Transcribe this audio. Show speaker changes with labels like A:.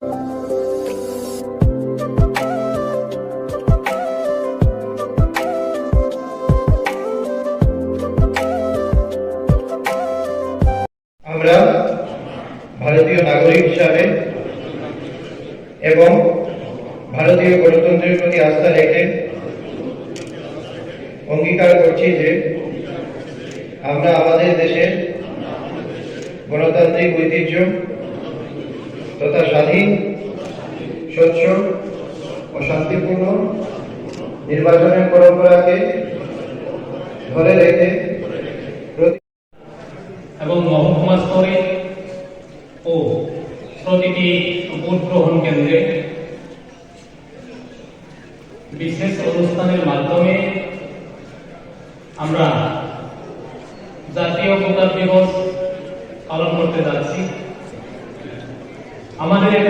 A: আমরা ভারতীয় নাগরিক হিসাবে এবং ভারতীয় গণতন্ত্রের প্রতি আস্থা রেখে অঙ্গীকার করছি যে আমরা আমাদের দেশের গণতান্ত্রিক ঐতিহ্য তথা স্বাধীন, স্বচ্ছ ও শান্তিপূর্ণ নির্বাচনের পরম্পরাকে ধরে রেখে
B: এবং মহকুমা স্তরে ও প্রতিটি ভোট গ্রহণ কেন্দ্রে বিশেষ অনুষ্ঠানের মাধ্যমে আমরা জাতীয় ভোটার দিবস পালন করতে যাচ্ছি। আমাদের